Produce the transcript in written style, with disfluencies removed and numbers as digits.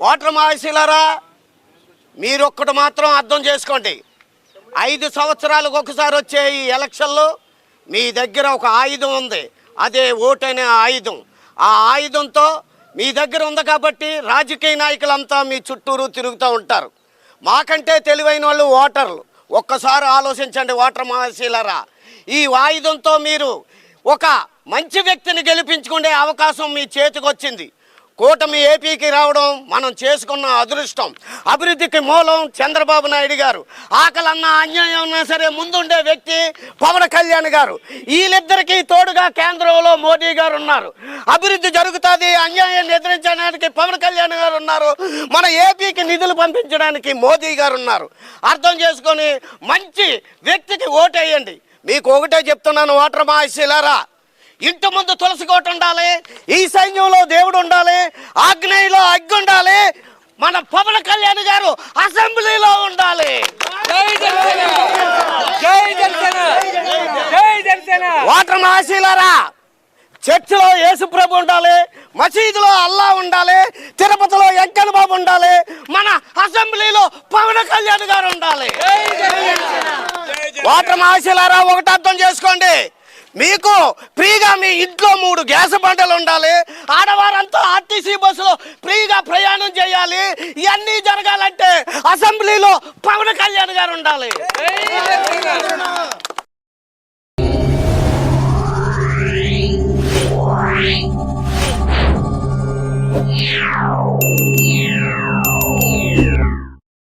Voter మహాశీలారా, మీరొక్కటి మాత్రం అర్థం చేసుకోండి. 5 సంవత్సరాలకు ఒకసారి వచ్చే ఈ ఎలక్షన్లో మీ దగ్గర ఒక ఆయుధం ఉంది, అదే ఓటనే ఆయుధం. ఆ ఆయుధంతో మీ దగ్గర ఉంది కాబట్టి రాజకీయ నాయకులంతా మీ చుట్టూరు తిరుగుతూ ఉంటారు. మాకంటే తెలివైన వాళ్ళు ఓటర్లు. ఒక్కసారి ఆలోచించండి ఓటర్ మహాశీలారా, ఈ ఆయుధంతో మీరు ఒక మంచి వ్యక్తిని గెలిపించుకునే అవకాశం మీ చేతికి వచ్చింది. కూటమి ఏపీకి రావడం మనం చేసుకున్న అదృష్టం. అభివృద్ధికి మూలం చంద్రబాబు నాయుడు గారు. ఆకలన్నా అన్యాయం ఉన్నా సరే ముందుండే వ్యక్తి పవన్ కళ్యాణ్ గారు. వీళ్ళిద్దరికీ తోడుగా కేంద్రంలో మోదీ గారు ఉన్నారు. అభివృద్ధి జరుగుతుంది, అన్యాయాన్ని ఎదిరించడానికి పవన్ కళ్యాణ్ గారు ఉన్నారు. మన ఏపీకి నిధులు పంపించడానికి మోదీ గారు ఉన్నారు. అర్థం చేసుకొని మంచి వ్యక్తికి ఓటేయండి. మీకు ఒకటే చెప్తున్నాను ఓటర్ మహాశీలారా, ఇంటి ముందు తులసి కోట ఉండాలి, ఈ సైన్యంలో దేవుడు ఉండాలి, ఆగ్నేయంలో అగ్గి ఉండాలి, మన పవన్ కళ్యాణ్ గారు అసెంబ్లీలో ఉండాలి. ఓటర్ మహాశీలారా, చర్చిలో యేసుప్రభు ఉండాలి, మసీదులో అల్లా ఉండాలి, తిరుపతిలో వెంకన్న బాబు ఉండాలి, మన అసెంబ్లీలో పవన్ కళ్యాణ్ గారు ఉండాలి. ఓటర్ మహాశీలారా, ఒకటి అర్థం చేసుకోండి, మీకు ఫ్రీగా మీ ఇంట్లో 3 గ్యాస్ బండలు ఉండాలి, ఆడవారంతా ఆర్టీసీ బస్సులో ఫ్రీగా ప్రయాణం చేయాలి. ఇవన్నీ జరగాలంటే అసెంబ్లీలో పవన్ కళ్యాణ్ గారు ఉండాలి. Yeah.